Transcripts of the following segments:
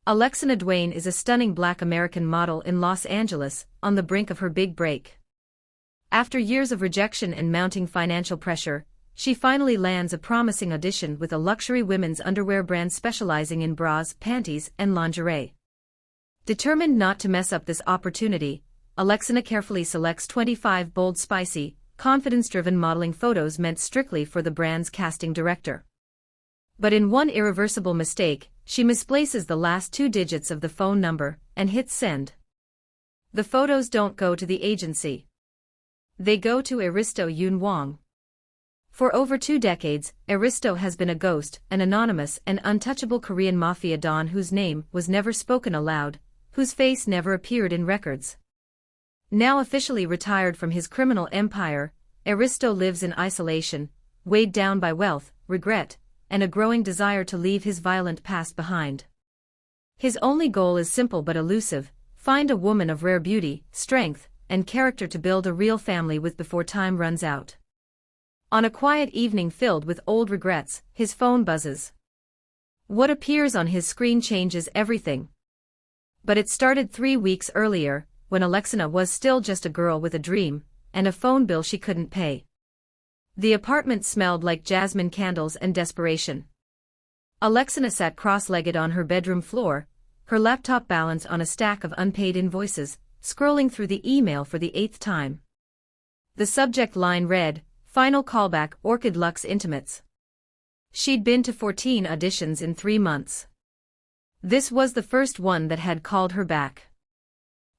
Alexina Dwayne is a stunning Black American model in Los Angeles, on the brink of her big break. After years of rejection and mounting financial pressure, she finally lands a promising audition with a luxury women's underwear brand specializing in bras, panties, and lingerie. Determined not to mess up this opportunity, Alexina carefully selects 25 bold, spicy, confidence-driven modeling photos meant strictly for the brand's casting director. But in one irreversible mistake, she misplaces the last 2 digits of the phone number and hits send. The photos don't go to the agency. They go to Aristo Yoon-Wong. For over 2 decades, Aristo has been a ghost, an anonymous and untouchable Korean Mafia don whose name was never spoken aloud, whose face never appeared in records. Now officially retired from his criminal empire, Aristo lives in isolation, weighed down by wealth, regret, and a growing desire to leave his violent past behind. His only goal is simple but elusive: find a woman of rare beauty, strength, and character to build a real family with before time runs out. On a quiet evening filled with old regrets, his phone buzzes. What appears on his screen changes everything. But it started 3 weeks earlier, when Alexina was still just a girl with a dream, and a phone bill she couldn't pay. The apartment smelled like jasmine candles and desperation. Alexina sat cross-legged on her bedroom floor, her laptop balanced on a stack of unpaid invoices, scrolling through the email for the 8th time. The subject line read, "Final callback, Orchid Luxe Intimates." She'd been to 14 auditions in 3 months. This was the first one that had called her back.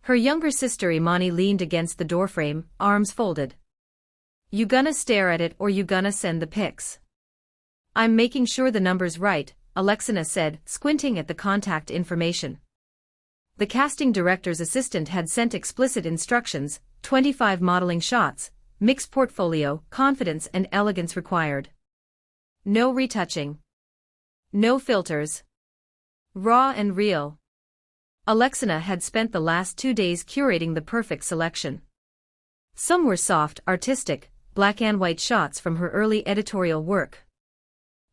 Her younger sister Imani leaned against the doorframe, arms folded. "You gonna stare at it or you gonna send the pics?" "I'm making sure the number's right," Alexina said, squinting at the contact information. The casting director's assistant had sent explicit instructions: 25 modeling shots, mixed portfolio, confidence and elegance required. No retouching. No filters. Raw and real. Alexina had spent the last 2 days curating the perfect selection. Some were soft, artistic, black and white shots from her early editorial work.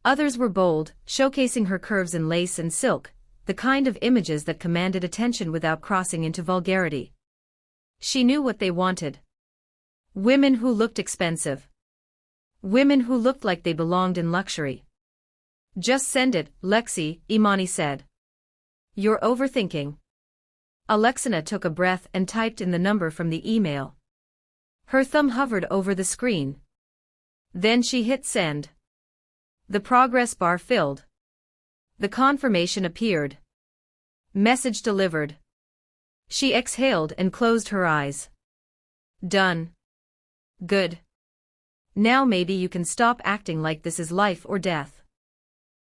Others were bold, showcasing her curves in lace and silk, the kind of images that commanded attention without crossing into vulgarity. She knew what they wanted. Women who looked expensive. Women who looked like they belonged in luxury. "Just send it, Lexi," Imani said. "You're overthinking." Alexina took a breath and typed in the number from the email. Her thumb hovered over the screen. Then she hit send. The progress bar filled. The confirmation appeared. Message delivered. She exhaled and closed her eyes. Done. Good. Now maybe you can stop acting like this is life or death.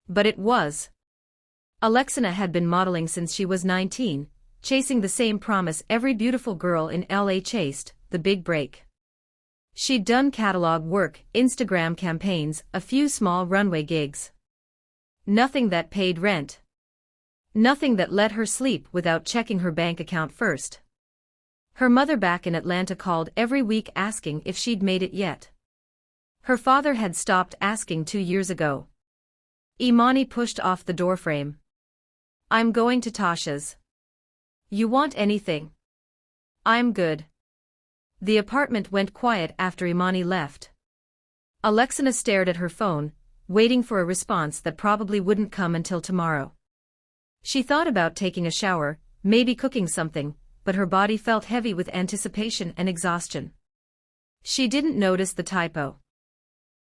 But it was. Alexina had been modeling since she was 19, chasing the same promise every beautiful girl in LA chased, the big break. She'd done catalog work, Instagram campaigns, a few small runway gigs. Nothing that paid rent. Nothing that let her sleep without checking her bank account first. Her mother back in Atlanta called every week asking if she'd made it yet. Her father had stopped asking 2 years ago. Imani pushed off the doorframe. "I'm going to Tasha's. You want anything?" "I'm good." The apartment went quiet after Imani left. Alexina stared at her phone, waiting for a response that probably wouldn't come until tomorrow. She thought about taking a shower, maybe cooking something, but her body felt heavy with anticipation and exhaustion. She didn't notice the typo.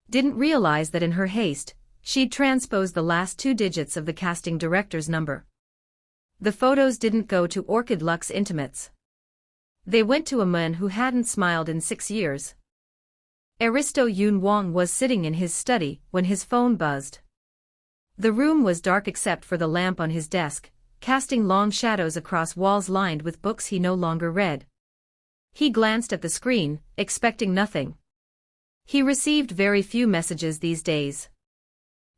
Didn't realize that in her haste, she'd transposed the last 2 digits of the casting director's number. The photos didn't go to Orchid Luxe Intimates. They went to a man who hadn't smiled in 6 years. Aristo Yoon-Wong was sitting in his study when his phone buzzed. The room was dark except for the lamp on his desk, casting long shadows across walls lined with books he no longer read. He glanced at the screen, expecting nothing. He received very few messages these days.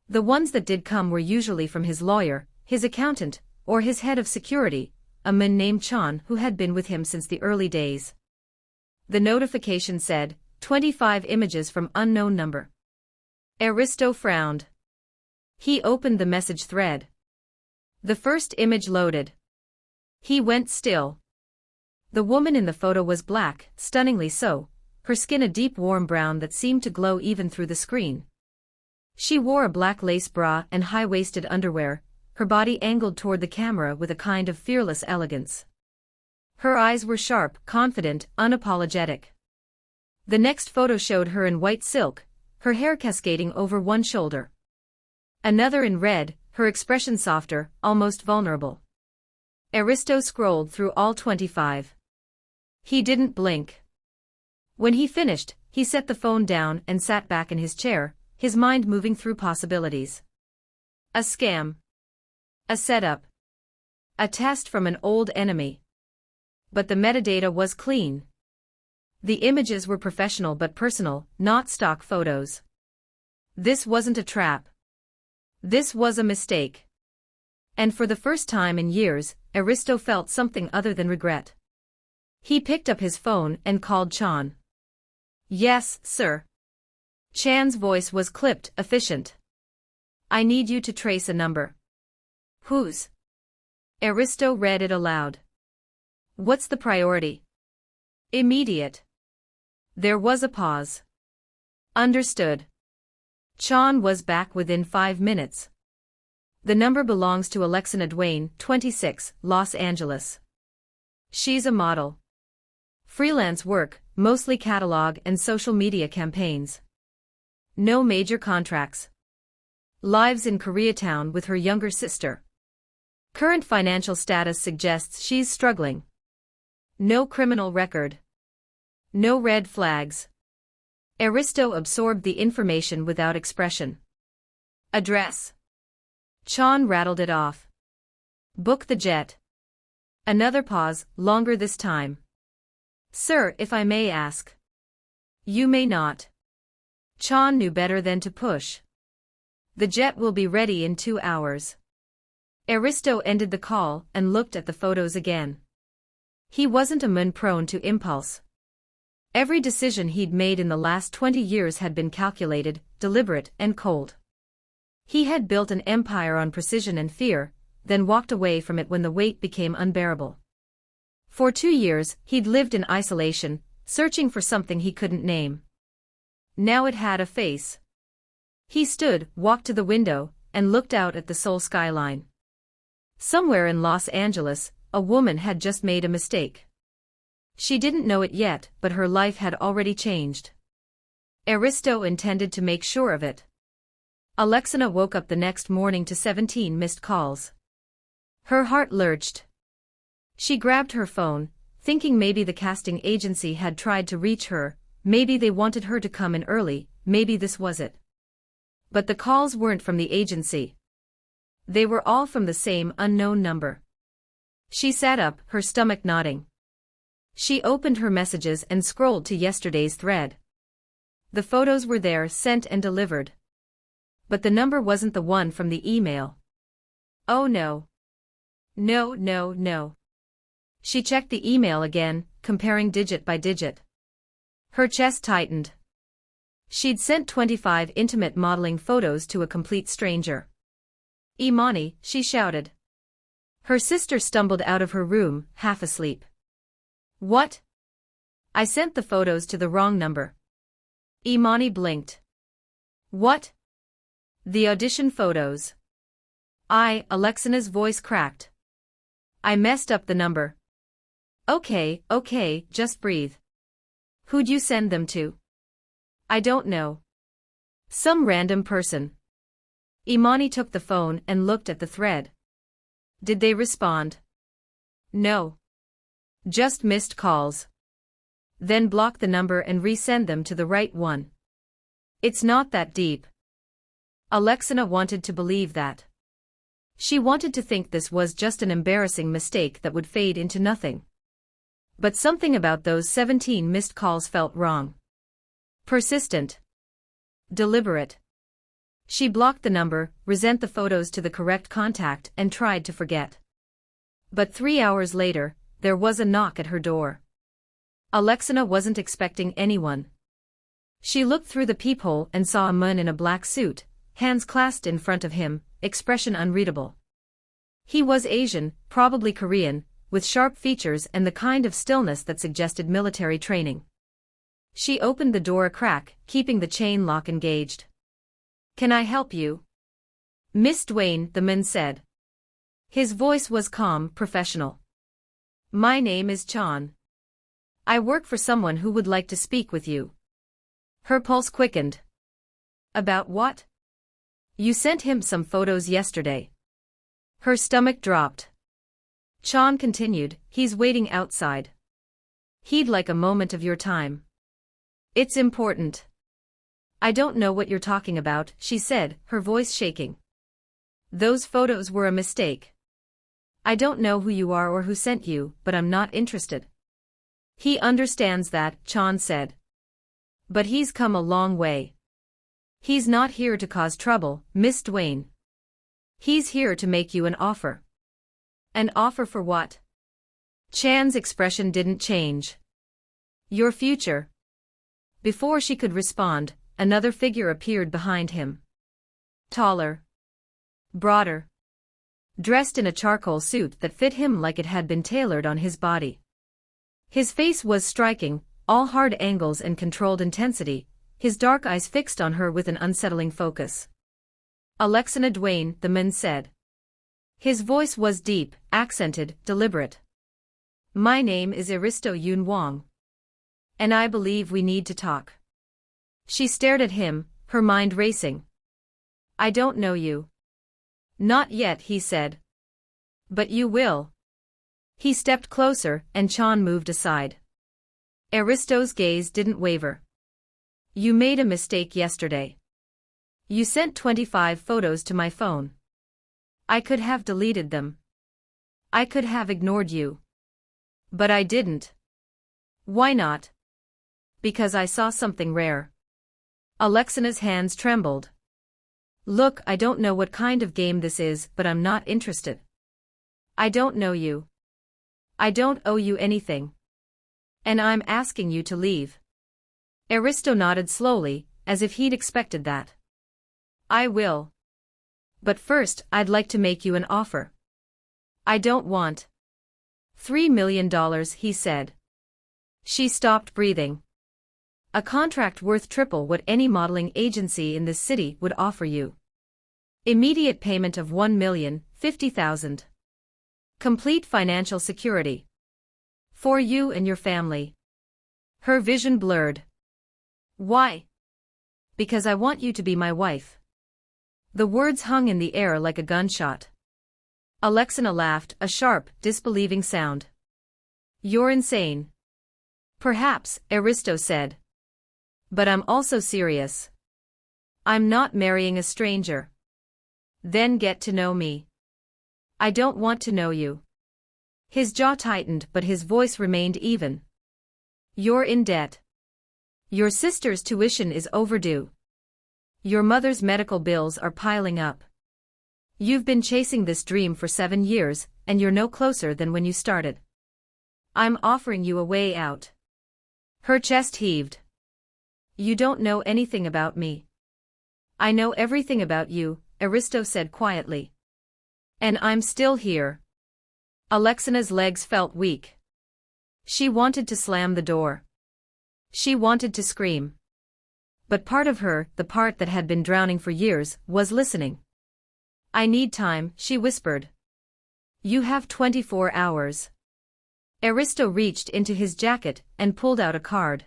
The ones that did come were usually from his lawyer, his accountant, or his head of security, a man named Chan who had been with him since the early days. The notification said, 25 images from unknown number. Aristo frowned. He opened the message thread. The first image loaded. He went still. The woman in the photo was black, stunningly so, her skin a deep warm brown that seemed to glow even through the screen. She wore a black lace bra and high-waisted underwear, her body angled toward the camera with a kind of fearless elegance. Her eyes were sharp, confident, unapologetic. The next photo showed her in white silk, her hair cascading over one shoulder. Another in red, her expression softer, almost vulnerable. Aristo scrolled through all 25. He didn't blink. When he finished, he set the phone down and sat back in his chair, his mind moving through possibilities. A scam. A setup. A test from an old enemy. But the metadata was clean. The images were professional but personal, not stock photos. This wasn't a trap. This was a mistake. And for the first time in years, Aristo felt something other than regret. He picked up his phone and called Chan. "Yes, sir." Chan's voice was clipped, efficient. "I need you to trace a number." "Whose?" Aristo read it aloud. "What's the priority?" "Immediate." There was a pause. "Understood." Chan was back within 5 minutes. "The number belongs to Alexina Dwayne, 26, Los Angeles. She's a model. Freelance work, mostly catalog and social media campaigns. No major contracts. Lives in Koreatown with her younger sister. Current financial status suggests she's struggling. No criminal record. No red flags." Aristo absorbed the information without expression. "Address." Chan rattled it off. "Book the jet." Another pause, longer this time. "Sir, if I may ask." "You may not." Chan knew better than to push. "The jet will be ready in 2 hours." Aristo ended the call and looked at the photos again. He wasn't a man prone to impulse. Every decision he'd made in the last 20 years had been calculated, deliberate, and cold. He had built an empire on precision and fear, then walked away from it when the weight became unbearable. For 2 years, he'd lived in isolation, searching for something he couldn't name. Now it had a face. He stood, walked to the window, and looked out at the Seoul skyline. Somewhere in Los Angeles, a woman had just made a mistake. She didn't know it yet, but her life had already changed. Aristo intended to make sure of it. Alexina woke up the next morning to 17 missed calls. Her heart lurched. She grabbed her phone, thinking maybe the casting agency had tried to reach her, maybe they wanted her to come in early, maybe this was it. But the calls weren't from the agency. They were all from the same unknown number. She sat up, her stomach nodding. She opened her messages and scrolled to yesterday's thread. The photos were there, sent and delivered. But the number wasn't the one from the email. Oh no. No, no, no. She checked the email again, comparing digit by digit. Her chest tightened. She'd sent 25 intimate modeling photos to a complete stranger. "Imani," she shouted. Her sister stumbled out of her room, half asleep. "What?" "I sent the photos to the wrong number." Imani blinked. "What?" "The audition photos." Alexina's voice cracked. "I messed up the number." Okay, just breathe. Who'd you send them to?" "I don't know. Some random person." Imani took the phone and looked at the thread. "Did they respond?" "No. Just missed calls." "Then block the number and resend them to the right one. It's not that deep." Alexina wanted to believe that. She wanted to think this was just an embarrassing mistake that would fade into nothing. But something about those 17 missed calls felt wrong. Persistent. Deliberate. She blocked the number, resent the photos to the correct contact, and tried to forget. But 3 hours later, there was a knock at her door. Alexina wasn't expecting anyone. She looked through the peephole and saw a man in a black suit, hands clasped in front of him, expression unreadable. He was Asian, probably Korean, with sharp features and the kind of stillness that suggested military training. She opened the door a crack, keeping the chain lock engaged. "Can I help you?" "Miss Dwayne," the man said. His voice was calm, professional. "My name is Chan. I work for someone who would like to speak with you." Her pulse quickened. "About what?" "You sent him some photos yesterday." Her stomach dropped. Chan continued, "He's waiting outside. He'd like a moment of your time." "It's important." "I don't know what you're talking about," she said, her voice shaking. "Those photos were a mistake. I don't know who you are or who sent you, but I'm not interested." "He understands that," Chan said. "But he's come a long way. He's not here to cause trouble, Miss Dwayne. He's here to make you an offer." "An offer for what?" Chan's expression didn't change. "Your future." Before she could respond, another figure appeared behind him. Taller. Broader. Dressed in a charcoal suit that fit him like it had been tailored on his body. His face was striking, all hard angles and controlled intensity, his dark eyes fixed on her with an unsettling focus. "Alexina Dwayne," the man said. His voice was deep, accented, deliberate. "My name is Aristo Yoon-Wong. And I believe we need to talk." She stared at him, her mind racing. "I don't know you." "Not yet," he said. "But you will." He stepped closer, and Chan moved aside. Aristo's gaze didn't waver. "You made a mistake yesterday. You sent 25 photos to my phone. I could have deleted them. I could have ignored you. But I didn't." "Why not?" "Because I saw something rare." Alexina's hands trembled. "Look, I don't know what kind of game this is, but I'm not interested. I don't know you. I don't owe you anything. And I'm asking you to leave." Aristo nodded slowly, as if he'd expected that. "I will. But first, I'd like to make you an offer." "I don't want." $3 million, he said. She stopped breathing. "A contract worth triple what any modeling agency in this city would offer you. Immediate payment of $1,050,000. Complete financial security. For you and your family." Her vision blurred. "Why?" "Because I want you to be my wife." The words hung in the air like a gunshot. Alexina laughed, a sharp, disbelieving sound. "You're insane." "Perhaps," Aristo said. "But I'm also serious. I'm not marrying a stranger." "Then get to know me." "I don't want to know you." His jaw tightened, but his voice remained even. "You're in debt. Your sister's tuition is overdue. Your mother's medical bills are piling up. You've been chasing this dream for 7 years, and you're no closer than when you started. I'm offering you a way out." Her chest heaved. "You don't know anything about me." "I know everything about you," Aristo said quietly. "And I'm still here." Alexina's legs felt weak. She wanted to slam the door. She wanted to scream. But part of her, the part that had been drowning for years, was listening. "I need time," she whispered. "You have 24 hours. Aristo reached into his jacket and pulled out a card.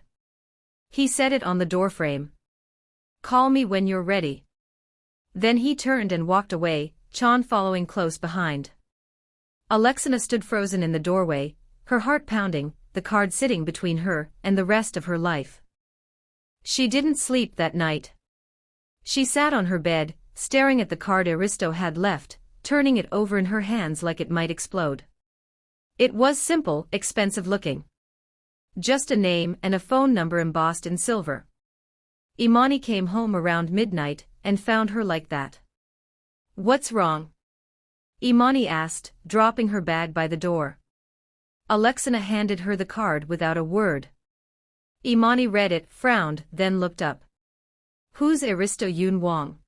He set it on the doorframe. "Call me when you're ready." Then he turned and walked away, Chan following close behind. Alexina stood frozen in the doorway, her heart pounding, the card sitting between her and the rest of her life. She didn't sleep that night. She sat on her bed, staring at the card Aristo had left, turning it over in her hands like it might explode. It was simple, expensive looking. Just a name and a phone number embossed in silver. Imani came home around midnight and found her like that. "What's wrong?" Imani asked, dropping her bag by the door. Alexina handed her the card without a word. Imani read it, frowned, then looked up. "Who's Aristo Yoon-Wong?"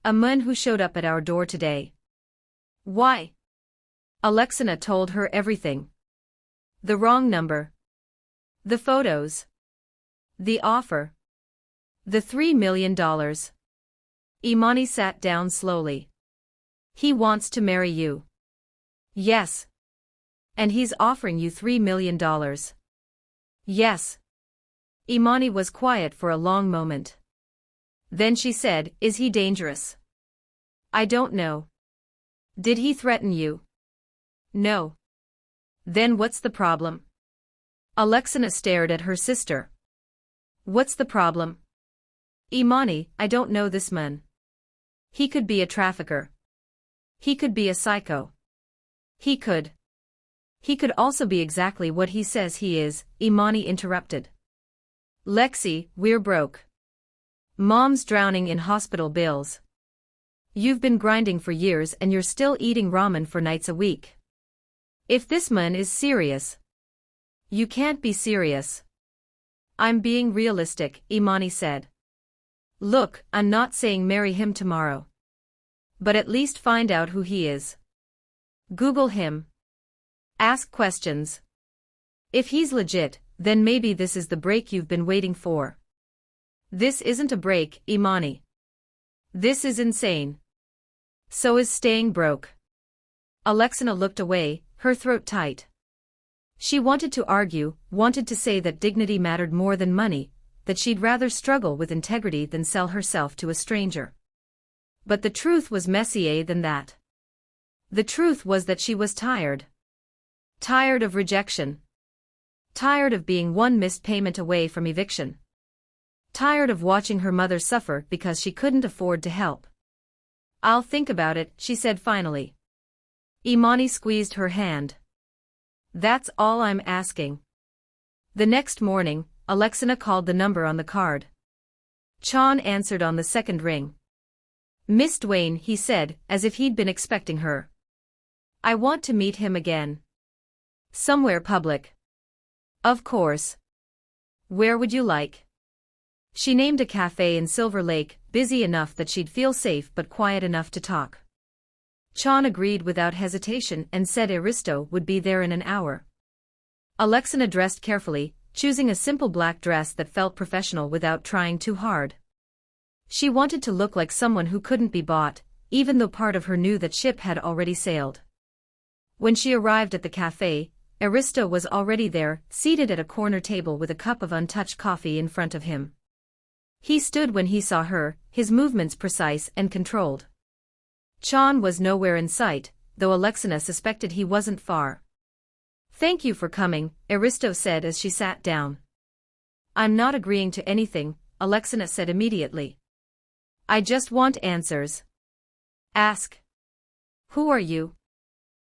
"A man who showed up at our door today." "Why?" Alexina told her everything. The wrong number. The photos. The offer. The $3 million. Imani sat down slowly. He wants to marry you. Yes. And he's offering you $3 million. Yes. Imani was quiet for a long moment. Then she said, "Is he dangerous?" "I don't know." "Did he threaten you?" "No." "Then what's the problem?" Alexina stared at her sister. "What's the problem?" "Imani, I don't know this man. He could be a trafficker. He could be a psycho. He could also be exactly what he says he is," Imani interrupted. "Lexi, we're broke. Mom's drowning in hospital bills. You've been grinding for years and you're still eating ramen for nights a week. If this man is serious..." "You can't be serious." "I'm being realistic," Imani said. "Look, I'm not saying marry him tomorrow. But at least find out who he is. Google him. Ask questions. If he's legit, then maybe this is the break you've been waiting for." "This isn't a break, Imani. This is insane. So is staying broke." Alexina looked away, her throat tight. She wanted to argue, wanted to say that dignity mattered more than money, that she'd rather struggle with integrity than sell herself to a stranger. But the truth was messier than that. The truth was that she was tired. Tired of rejection. Tired of being one missed payment away from eviction. Tired of watching her mother suffer because she couldn't afford to help. "I'll think about it," she said finally. Imani squeezed her hand. "That's all I'm asking." The next morning, Alexina called the number on the card. Chan answered on the second ring. "Miss Dwayne," he said, as if he'd been expecting her. "I want to meet him again. Somewhere public." "Of course. Where would you like?" She named a cafe in Silver Lake, busy enough that she'd feel safe but quiet enough to talk. Chan agreed without hesitation and said Aristo would be there in an hour. Alexina dressed carefully, choosing a simple black dress that felt professional without trying too hard. She wanted to look like someone who couldn't be bought, even though part of her knew that ship had already sailed. When she arrived at the cafe, Aristo was already there, seated at a corner table with a cup of untouched coffee in front of him. He stood when he saw her, his movements precise and controlled. Chan was nowhere in sight, though Alexina suspected he wasn't far. "Thank you for coming," Aristo said as she sat down. "I'm not agreeing to anything," Alexina said immediately. "I just want answers." "Ask." "Who are you?"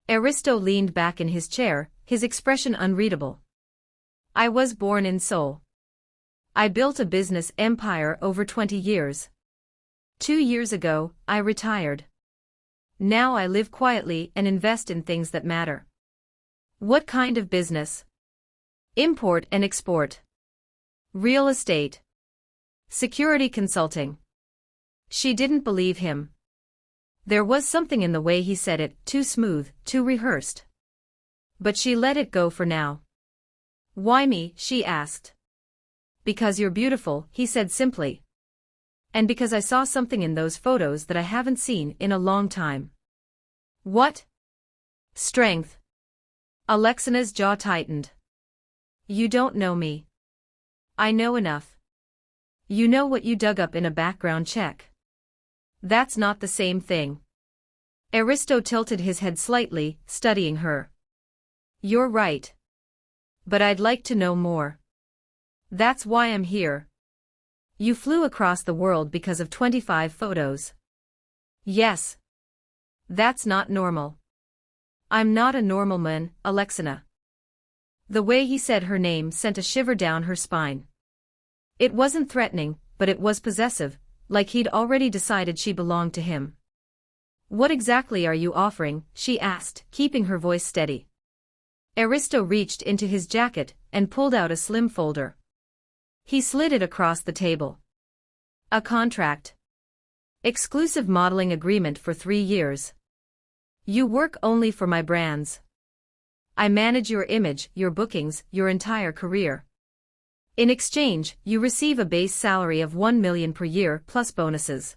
Aristo leaned back in his chair, his expression unreadable. "I was born in Seoul. I built a business empire over 20 years. 2 years ago, I retired. Now I live quietly and invest in things that matter." "What kind of business?" "Import and export. Real estate. Security consulting." She didn't believe him. There was something in the way he said it, too smooth, too rehearsed. But she let it go for now. "Why me?" she asked. "Because you're beautiful," he said simply. "And because I saw something in those photos that I haven't seen in a long time." "What?" "Strength." Alexina's jaw tightened. "You don't know me." "I know enough." "You know what you dug up in a background check." "That's not the same thing." Aristo tilted his head slightly, studying her. "You're right. But I'd like to know more. That's why I'm here." "You flew across the world because of 25 photos." "Yes. That's not normal." "I'm not a normal man, Alexina." The way he said her name sent a shiver down her spine. It wasn't threatening, but it was possessive, like he'd already decided she belonged to him. "What exactly are you offering?" she asked, keeping her voice steady. Aristo reached into his jacket and pulled out a slim folder. He slid it across the table. "A contract. Exclusive modeling agreement for 3 years. You work only for my brands. I manage your image, your bookings, your entire career. In exchange, you receive a base salary of $1 million per year plus bonuses.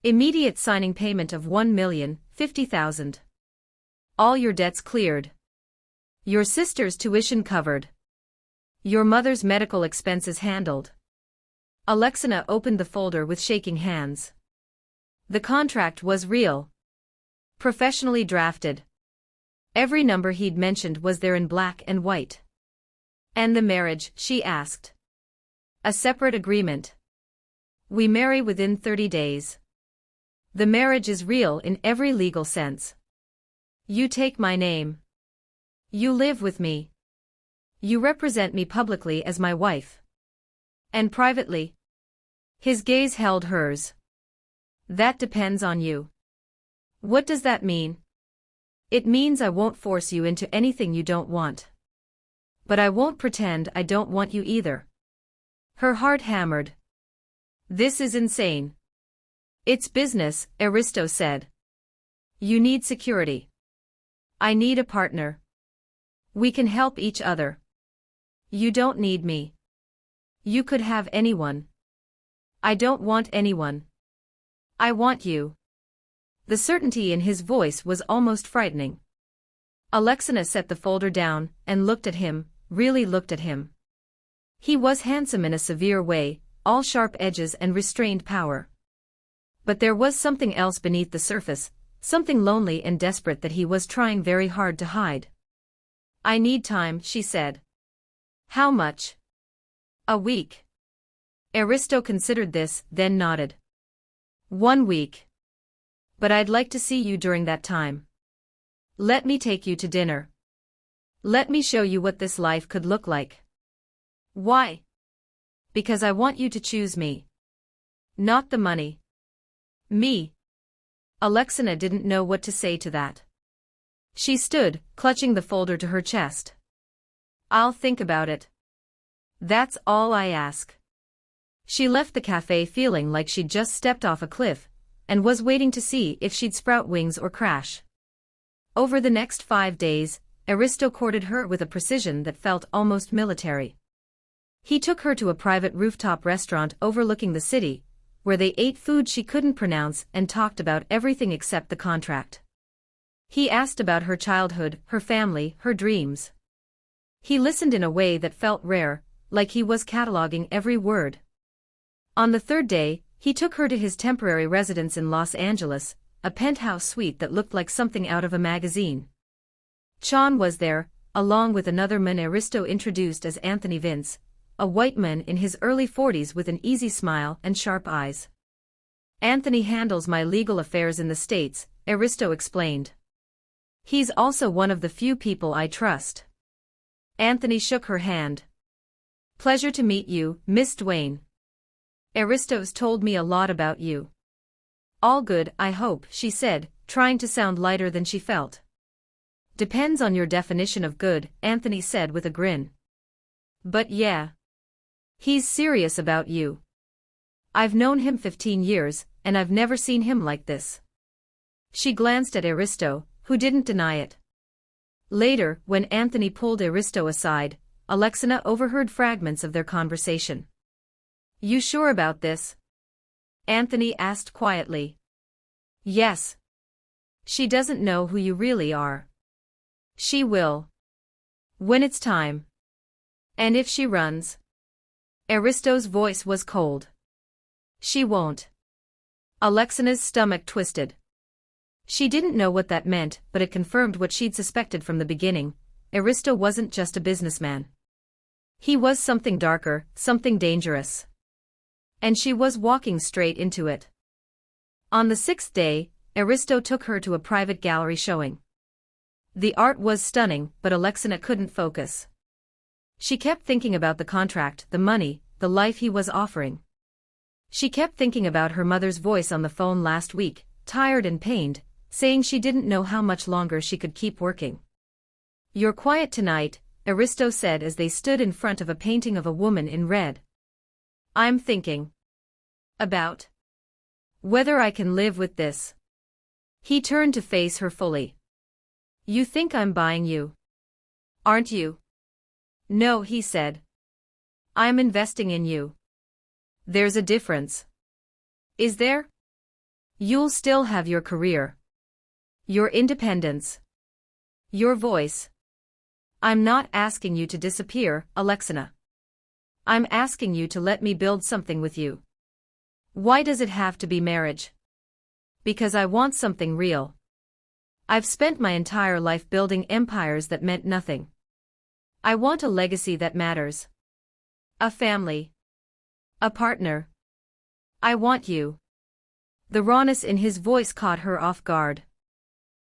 Immediate signing payment of $1,050,000. All your debts cleared. Your sister's tuition covered. Your mother's medical expenses handled. Alexina opened the folder with shaking hands. The contract was real. Professionally drafted. Every number he'd mentioned was there in black and white. And the marriage, she asked. A separate agreement. We marry within 30 days. The marriage is real in every legal sense. You take my name. You live with me. You represent me publicly as my wife. And privately. His gaze held hers. That depends on you. What does that mean? It means I won't force you into anything you don't want. But I won't pretend I don't want you either. Her heart hammered. This is insane. It's business, Aristo said. You need security. I need a partner. We can help each other. You don't need me. You could have anyone. I don't want anyone. I want you. The certainty in his voice was almost frightening. Alexina set the folder down and looked at him, really looked at him. He was handsome in a severe way, all sharp edges and restrained power. But there was something else beneath the surface, something lonely and desperate that he was trying very hard to hide. I need time, she said. How much? A week. Aristo considered this, then nodded. 1 week. But I'd like to see you during that time. Let me take you to dinner. Let me show you what this life could look like. Why? Because I want you to choose me. Not the money. Me. Alexina didn't know what to say to that. She stood, clutching the folder to her chest. I'll think about it. That's all I ask. She left the cafe feeling like she'd just stepped off a cliff, and was waiting to see if she'd sprout wings or crash. Over the next 5 days, Aristo courted her with a precision that felt almost military. He took her to a private rooftop restaurant overlooking the city, where they ate food she couldn't pronounce and talked about everything except the contract. He asked about her childhood, her family, her dreams. He listened in a way that felt rare, like he was cataloging every word. On the 3rd day, he took her to his temporary residence in Los Angeles, a penthouse suite that looked like something out of a magazine. Chan was there, along with another man Aristo introduced as Anthony Vince, a white man in his early 40s with an easy smile and sharp eyes. Anthony handles my legal affairs in the States, Aristo explained. He's also one of the few people I trust. Anthony shook her hand. Pleasure to meet you, Miss Dwayne. Aristo's told me a lot about you. All good, I hope, she said, trying to sound lighter than she felt. Depends on your definition of good, Anthony said with a grin. But yeah. He's serious about you. I've known him 15 years, and I've never seen him like this. She glanced at Aristo, who didn't deny it. Later, when Anthony pulled Aristo aside, Alexina overheard fragments of their conversation. You sure about this? Anthony asked quietly. Yes. She doesn't know who you really are. She will. When it's time. And if she runs? Aristo's voice was cold. She won't. Alexina's stomach twisted. She didn't know what that meant, but it confirmed what she'd suspected from the beginning. Aristo wasn't just a businessman. He was something darker, something dangerous. And she was walking straight into it. On the 6th day, Aristo took her to a private gallery showing. The art was stunning, but Alexina couldn't focus. She kept thinking about the contract, the money, the life he was offering. She kept thinking about her mother's voice on the phone last week, tired and pained, saying she didn't know how much longer she could keep working. You're quiet tonight, Aristo said as they stood in front of a painting of a woman in red. I'm thinking about whether I can live with this. He turned to face her fully. You think I'm buying you? Aren't you? No, he said. I'm investing in you. There's a difference. Is there? You'll still have your career. Your independence. Your voice. I'm not asking you to disappear, Alexina. I'm asking you to let me build something with you. Why does it have to be marriage? Because I want something real. I've spent my entire life building empires that meant nothing. I want a legacy that matters. A family. A partner. I want you. The rawness in his voice caught her off guard.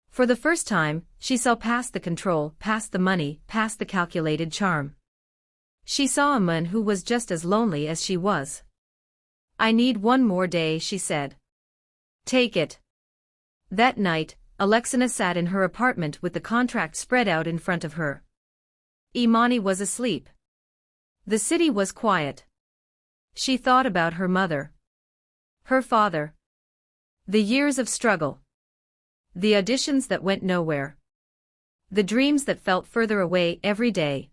For the first time, she saw past the control, past the money, past the calculated charm. She saw a man who was just as lonely as she was. I need one more day, she said. Take it. That night, Alexina sat in her apartment with the contract spread out in front of her. Imani was asleep. The city was quiet. She thought about her mother. Her father. The years of struggle. The auditions that went nowhere. The dreams that felt further away every day.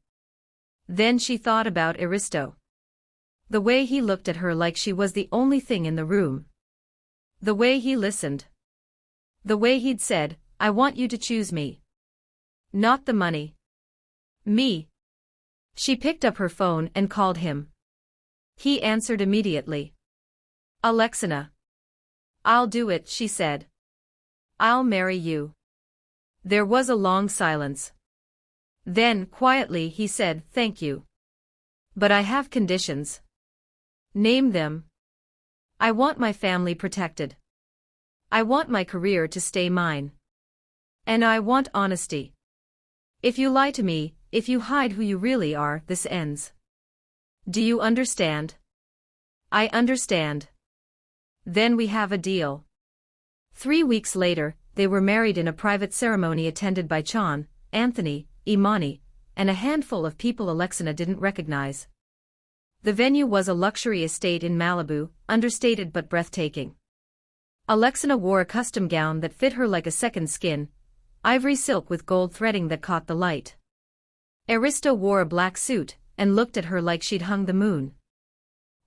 Then she thought about Aristo. The way he looked at her like she was the only thing in the room. The way he listened. The way he'd said, I want you to choose me. Not the money. Me. She picked up her phone and called him. He answered immediately. Alexina. I'll do it, she said. I'll marry you. There was a long silence. Then, quietly, he said, thank you. But I have conditions. Name them. I want my family protected. I want my career to stay mine. And I want honesty. If you lie to me, if you hide who you really are, this ends. Do you understand? I understand. Then we have a deal. 3 weeks later, they were married in a private ceremony attended by Chan, Anthony, Imani, and a handful of people Alexina didn't recognize. The venue was a luxury estate in Malibu, understated but breathtaking. Alexina wore a custom gown that fit her like a second skin, ivory silk with gold threading that caught the light. Aristo wore a black suit, and looked at her like she'd hung the moon.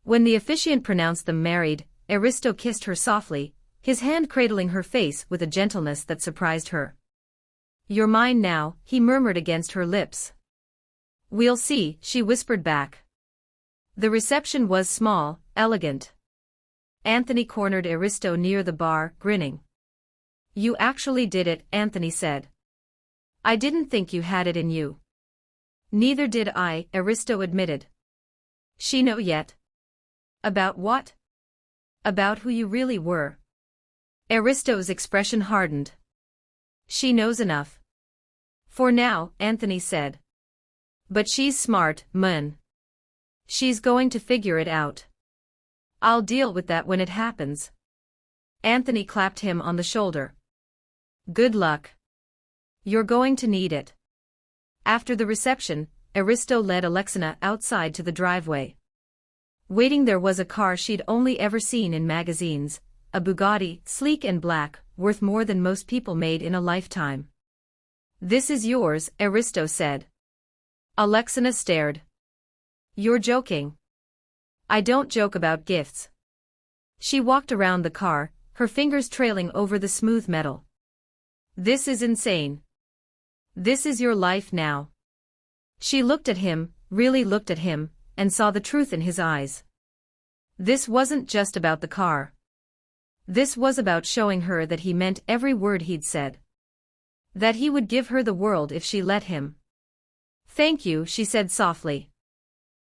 When the officiant pronounced them married, Aristo kissed her softly, his hand cradling her face with a gentleness that surprised her. You're mine now, he murmured against her lips. We'll see, she whispered back. The reception was small, elegant. Anthony cornered Aristo near the bar, grinning. You actually did it, Anthony said. I didn't think you had it in you. Neither did I, Aristo admitted. She know yet? About what? About who you really were. Aristo's expression hardened. She knows enough. For now, Anthony said. But she's smart, Mun. She's going to figure it out. I'll deal with that when it happens. Anthony clapped him on the shoulder. Good luck. You're going to need it. After the reception, Aristo led Alexina outside to the driveway. Waiting there was a car she'd only ever seen in magazines, a Bugatti, sleek and black, worth more than most people made in a lifetime. This is yours, Aristo said. Alexina stared. You're joking. I don't joke about gifts. She walked around the car, her fingers trailing over the smooth metal. This is insane. This is your life now. She looked at him, really looked at him, and saw the truth in his eyes. This wasn't just about the car. This was about showing her that he meant every word he'd said. That he would give her the world if she let him. Thank you, she said softly.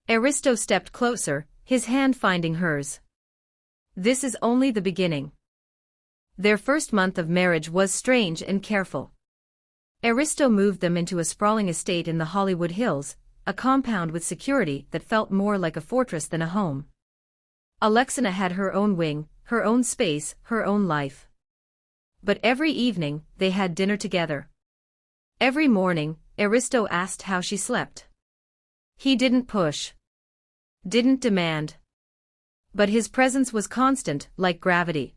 Aristo stepped closer, his hand finding hers. This is only the beginning. Their first month of marriage was strange and careful. Aristo moved them into a sprawling estate in the Hollywood Hills, a compound with security that felt more like a fortress than a home. Alexina had her own wing, her own space, her own life. But every evening, they had dinner together. Every morning, Aristo asked how she slept. He didn't push. Didn't demand. But his presence was constant, like gravity.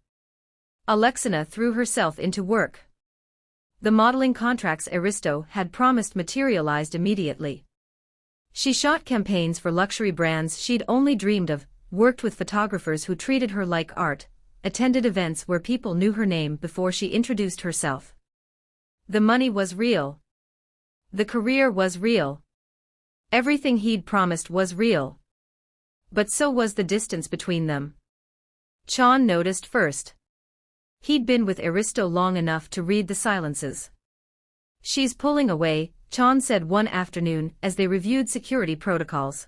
Alexina threw herself into work. The modeling contracts Aristo had promised materialized immediately. She shot campaigns for luxury brands she'd only dreamed of, worked with photographers who treated her like art, attended events where people knew her name before she introduced herself. The money was real. The career was real. Everything he'd promised was real. But so was the distance between them. Chan noticed first. He'd been with Aristo long enough to read the silences. "She's pulling away," Chan said one afternoon as they reviewed security protocols.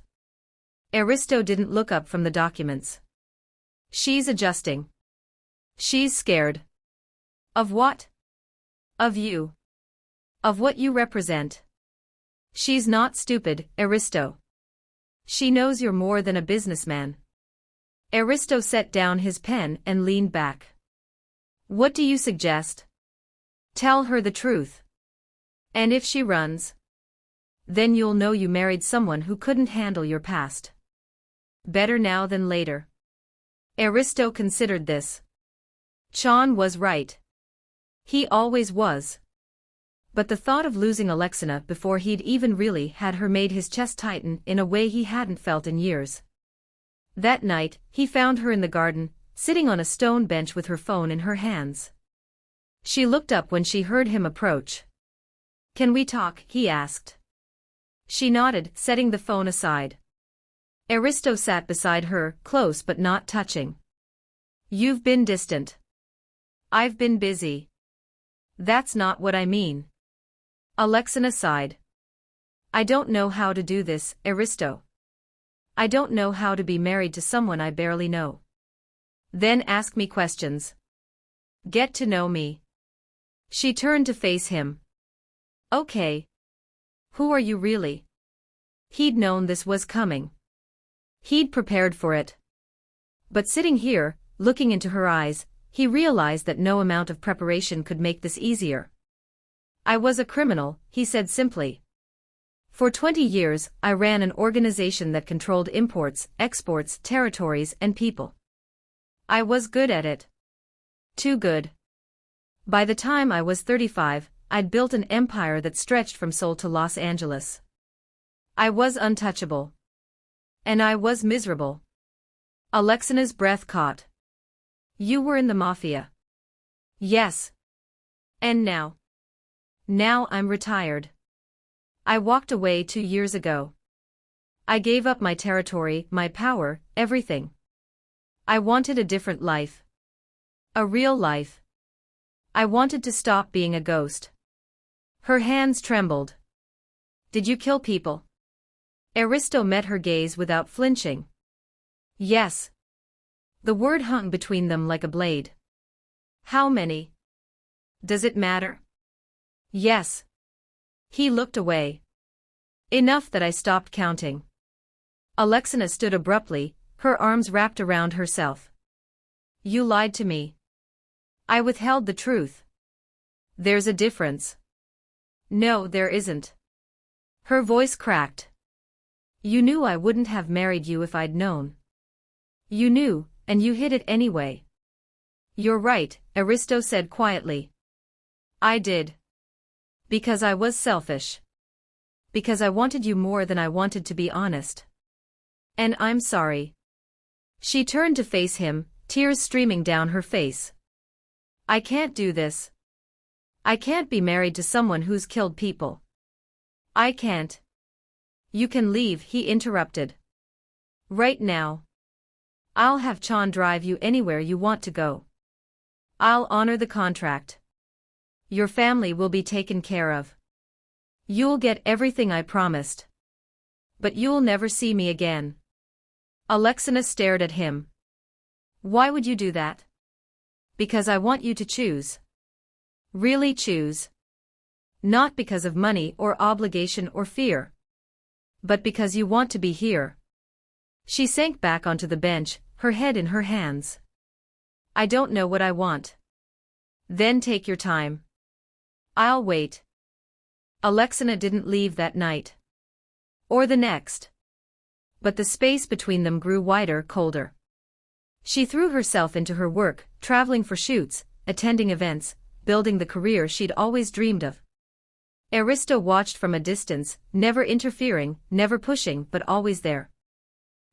Aristo didn't look up from the documents. "She's adjusting. She's scared." "Of what?" "Of you. Of what you represent." "She's not stupid, Aristo. She knows you're more than a businessman." Aristo set down his pen and leaned back. "What do you suggest?" "Tell her the truth. And if she runs, then you'll know you married someone who couldn't handle your past. Better now than later." Aristo considered this. Chan was right. He always was. But the thought of losing Alexina before he'd even really had her made his chest tighten in a way he hadn't felt in years. That night, he found her in the garden, sitting on a stone bench with her phone in her hands. She looked up when she heard him approach. "Can we talk?" he asked. She nodded, setting the phone aside. Aristo sat beside her, close but not touching. "You've been distant." "I've been busy." "That's not what I mean." Alexina sighed. "I don't know how to do this, Aristo. I don't know how to be married to someone I barely know." "Then ask me questions. Get to know me." She turned to face him. "Okay. Who are you really?" He'd known this was coming. He'd prepared for it. But sitting here, looking into her eyes, he realized that no amount of preparation could make this easier. "I was a criminal," he said simply. "For 20 years, I ran an organization that controlled imports, exports, territories, and people. I was good at it. Too good. By the time I was 35, I'd built an empire that stretched from Seoul to Los Angeles. I was untouchable. And I was miserable." Alexina's breath caught. "You were in the Mafia." "Yes. And now? Now I'm retired. I walked away 2 years ago. I gave up my territory, my power, everything. I wanted a different life. A real life. I wanted to stop being a ghost." Her hands trembled. "Did you kill people?" Aristo met her gaze without flinching. "Yes." The word hung between them like a blade. "How many? Does it matter?" "Yes." He looked away. "Enough that I stopped counting." Alexina stood abruptly, her arms wrapped around herself. "You lied to me. I withheld the truth. There's a difference." "No, there isn't." Her voice cracked. "You knew I wouldn't have married you if I'd known. You knew, and you hid it anyway." "You're right," Aristo said quietly. "I did. Because I was selfish. Because I wanted you more than I wanted to be honest. And I'm sorry." She turned to face him, tears streaming down her face. "I can't do this. I can't be married to someone who's killed people. I can't." "You can leave," he interrupted. "Right now. I'll have Chan drive you anywhere you want to go. I'll honor the contract. Your family will be taken care of. You'll get everything I promised. But you'll never see me again." Alexina stared at him. "Why would you do that?" "Because I want you to choose. Really choose. Not because of money or obligation or fear. But because you want to be here." She sank back onto the bench, her head in her hands. "I don't know what I want." "Then take your time. I'll wait." Alexina didn't leave that night. Or the next. But the space between them grew wider, colder. She threw herself into her work, traveling for shoots, attending events, building the career she'd always dreamed of. Aristo watched from a distance, never interfering, never pushing, but always there.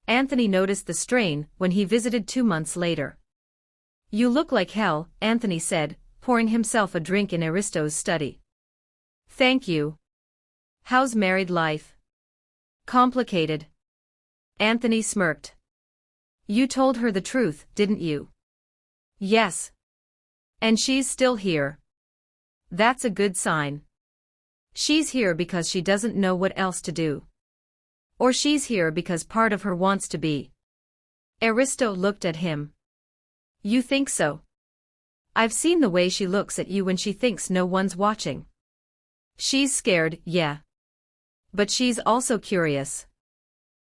Anthony noticed the strain when he visited 2 months later. "You look like hell," Anthony said, pouring himself a drink in Aristo's study. "Thank you. How's married life?" "Complicated." Anthony smirked. "You told her the truth, didn't you?" "Yes. And she's still here. That's a good sign. She's here because she doesn't know what else to do. Or she's here because part of her wants to be." Aristo looked at him. "You think so? I've seen the way she looks at you when she thinks no one's watching. She's scared, yeah. But she's also curious.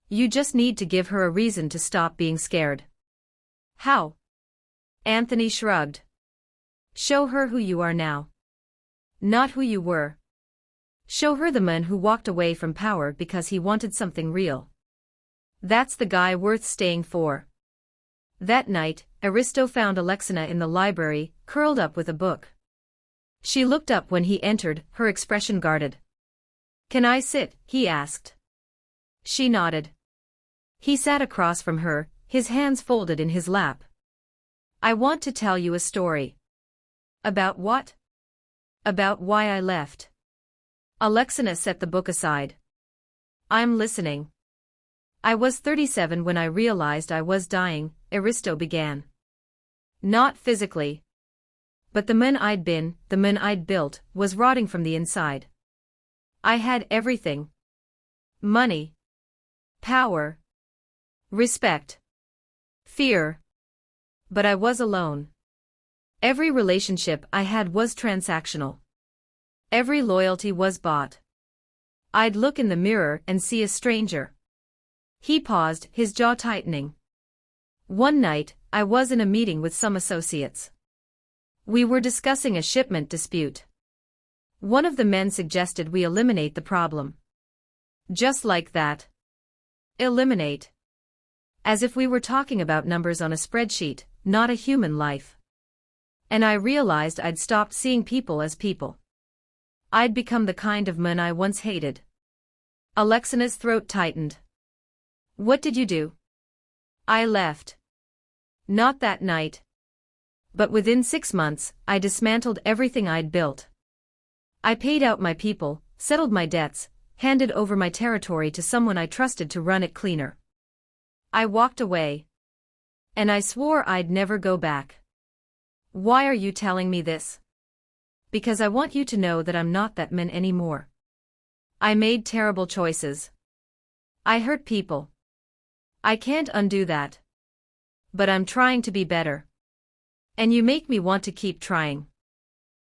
You just need to give her a reason to stop being scared." "How?" Anthony shrugged. "Show her who you are now. Not who you were. Show her the man who walked away from power because he wanted something real. That's the guy worth staying for." That night, Aristo found Alexina in the library, curled up with a book. She looked up when he entered, her expression guarded. "Can I sit?" he asked. She nodded. He sat across from her, his hands folded in his lap. "I want to tell you a story." "About what?" "About why I left." Alexina set the book aside. "I'm listening." "I was 37 when I realized I was dying," Aristo began. "Not physically. But the man I'd been, the man I'd built, was rotting from the inside. I had everything. Money. Power. Respect. Fear. But I was alone. Every relationship I had was transactional. Every loyalty was bought. I'd look in the mirror and see a stranger." He paused, his jaw tightening. "One night, I was in a meeting with some associates. We were discussing a shipment dispute. One of the men suggested we eliminate the problem. Just like that. Eliminate. As if we were talking about numbers on a spreadsheet, not a human life. And I realized I'd stopped seeing people as people. I'd become the kind of man I once hated." Alexina's throat tightened. "What did you do?" "I left. Not that night. But within 6 months, I dismantled everything I'd built. I paid out my people, settled my debts, handed over my territory to someone I trusted to run it cleaner. I walked away. And I swore I'd never go back." "Why are you telling me this?" "Because I want you to know that I'm not that man anymore. I made terrible choices. I hurt people. I can't undo that. But I'm trying to be better. And you make me want to keep trying."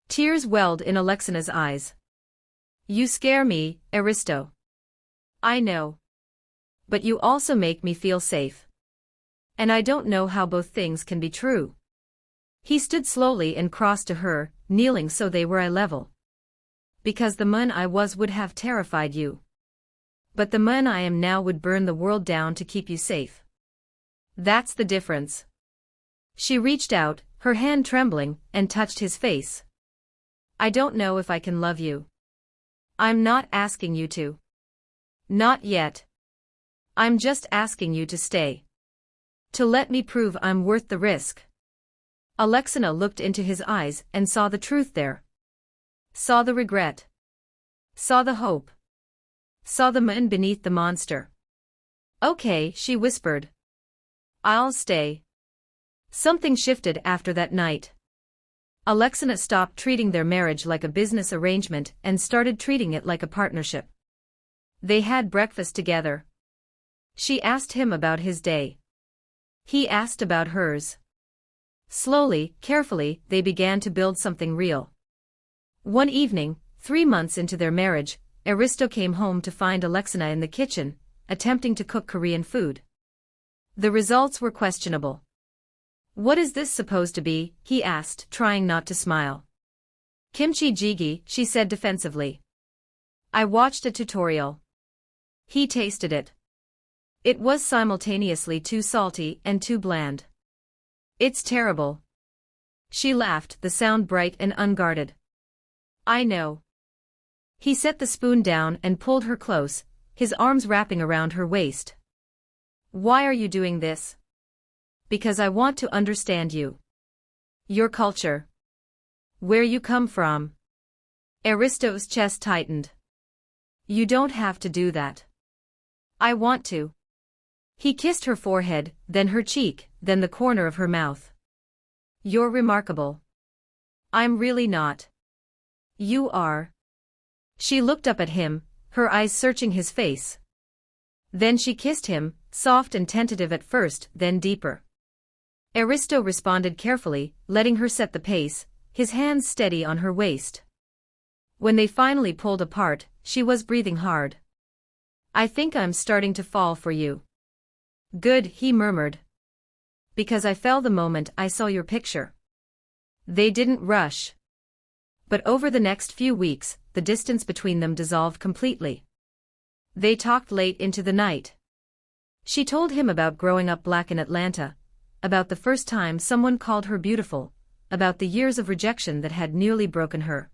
Tears welled in Alexina's eyes. "You scare me, Aristo." "I know. But you also make me feel safe. And I don't know how both things can be true." He stood slowly and crossed to her, kneeling so they were eye level. "Because the man I was would have terrified you. But the man I am now would burn the world down to keep you safe. That's the difference." She reached out, her hand trembling, and touched his face. "I don't know if I can love you. I'm not asking you to. Not yet. I'm just asking you to stay. To let me prove I'm worth the risk." Alexina looked into his eyes and saw the truth there. Saw the regret. Saw the hope. Saw the man beneath the monster. "Okay," she whispered. "I'll stay." Something shifted after that night. Alexina stopped treating their marriage like a business arrangement and started treating it like a partnership. They had breakfast together. She asked him about his day. He asked about hers. Slowly, carefully, they began to build something real. One evening, 3 months into their marriage, Aristo came home to find Alexina in the kitchen, attempting to cook Korean food. The results were questionable. "What is this supposed to be?" he asked, trying not to smile. "Kimchi jjigae," she said defensively. "I watched a tutorial." He tasted it. It was simultaneously too salty and too bland. It's terrible. She laughed, the sound bright and unguarded. I know. He set the spoon down and pulled her close, his arms wrapping around her waist. Why are you doing this? Because I want to understand you. Your culture. Where you come from. Aristo's chest tightened. You don't have to do that. I want to. He kissed her forehead, then her cheek, then the corner of her mouth. You're remarkable. I'm really not. You are. She looked up at him, her eyes searching his face. Then she kissed him, soft and tentative at first, then deeper. Aristo responded carefully, letting her set the pace, his hands steady on her waist. When they finally pulled apart, she was breathing hard. I think I'm starting to fall for you. Good, he murmured. Because I fell the moment I saw your picture. They didn't rush. But over the next few weeks, the distance between them dissolved completely. They talked late into the night. She told him about growing up black in Atlanta, about the first time someone called her beautiful, about the years of rejection that had nearly broken her.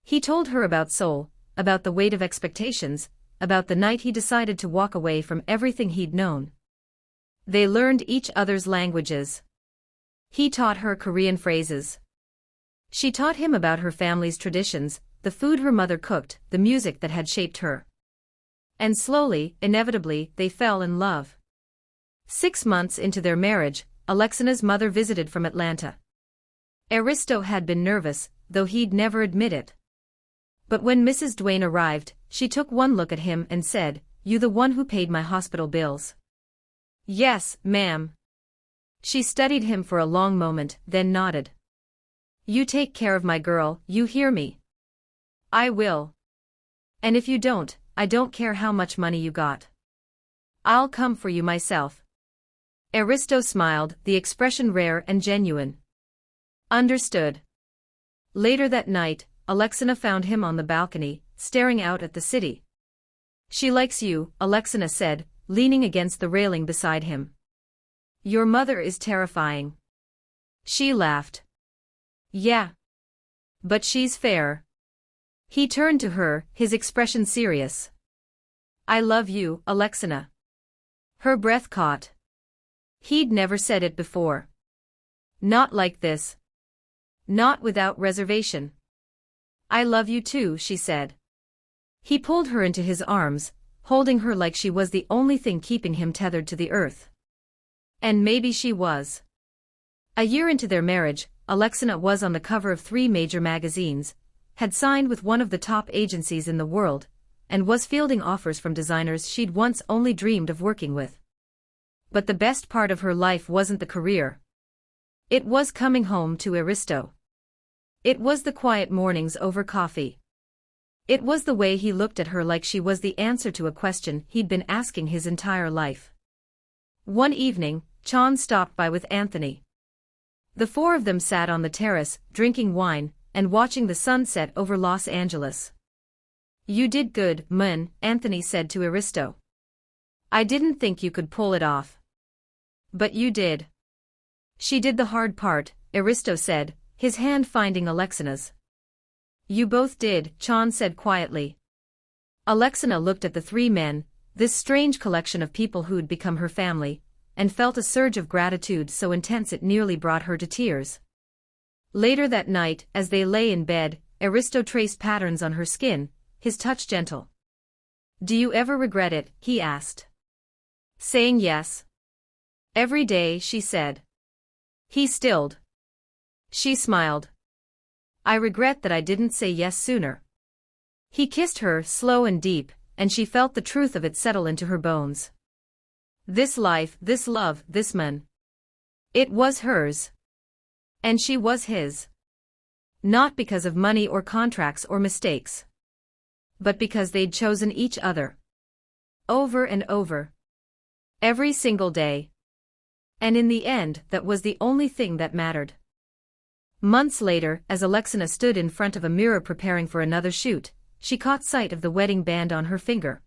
He told her about soul, about the weight of expectations, about the night he decided to walk away from everything he'd known. They learned each other's languages. He taught her Korean phrases. She taught him about her family's traditions, the food her mother cooked, the music that had shaped her. And slowly, inevitably, they fell in love. 6 months into their marriage, Alexina's mother visited from Atlanta. Aristo had been nervous, though he'd never admit it. But when Mrs. Dwayne arrived, she took one look at him and said, "You the one who paid my hospital bills?" "Yes, ma'am." She studied him for a long moment, then nodded. "You take care of my girl, you hear me?" "I will. And if you don't, I don't care how much money you got. I'll come for you myself." Aristo smiled, the expression rare and genuine. Understood. Later that night, Alexina found him on the balcony, staring out at the city. "She likes you," Alexina said, leaning against the railing beside him. "Your mother is terrifying." She laughed. "Yeah. But she's fair." He turned to her, his expression serious. "I love you, Alexina." Her breath caught. He'd never said it before. Not like this. Not without reservation. "I love you too," she said. He pulled her into his arms, holding her like she was the only thing keeping him tethered to the earth. And maybe she was. A year into their marriage, Alexina was on the cover of 3 major magazines, had signed with one of the top agencies in the world, and was fielding offers from designers she'd once only dreamed of working with. But the best part of her life wasn't the career. It was coming home to Aristo. It was the quiet mornings over coffee. It was the way he looked at her like she was the answer to a question he'd been asking his entire life. One evening, Chan stopped by with Anthony. The 4 of them sat on the terrace, drinking wine, and watching the sunset over Los Angeles. "You did good, Mun," Anthony said to Aristo. "I didn't think you could pull it off. But you did." "She did the hard part," Aristo said, his hand finding Alexina's. "You both did," Chan said quietly. Alexina looked at the 3 men, this strange collection of people who'd become her family, and felt a surge of gratitude so intense it nearly brought her to tears. Later that night, as they lay in bed, Aristo traced patterns on her skin, his touch gentle. "Do you ever regret it?" he asked. "Saying yes?" "Every day," she said. He stilled. She smiled. "I regret that I didn't say yes sooner." He kissed her, slow and deep, and she felt the truth of it settle into her bones. This life, this love, this man. It was hers. And she was his. Not because of money or contracts or mistakes. But because they'd chosen each other. Over and over. Every single day. And in the end, that was the only thing that mattered. Months later, as Alexina stood in front of a mirror preparing for another shoot, she caught sight of the wedding band on her finger.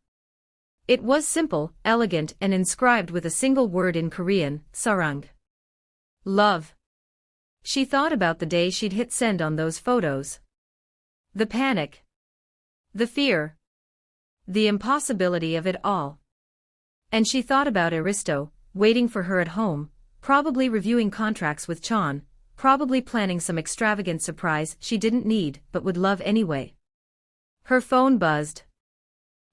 It was simple, elegant, and inscribed with a single word in Korean, sarang. Love. She thought about the day she'd hit send on those photos. The panic. The fear. The impossibility of it all. And she thought about Aristo, waiting for her at home, probably reviewing contracts with Chan, probably planning some extravagant surprise she didn't need but would love anyway. Her phone buzzed.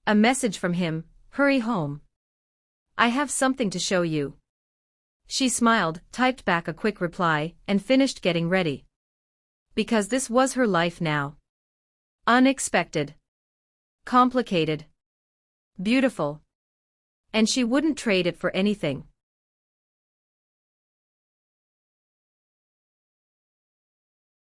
A message from him, "Hurry home. I have something to show you." She smiled, typed back a quick reply, and finished getting ready. Because this was her life now. Unexpected. Complicated. Beautiful. And she wouldn't trade it for anything.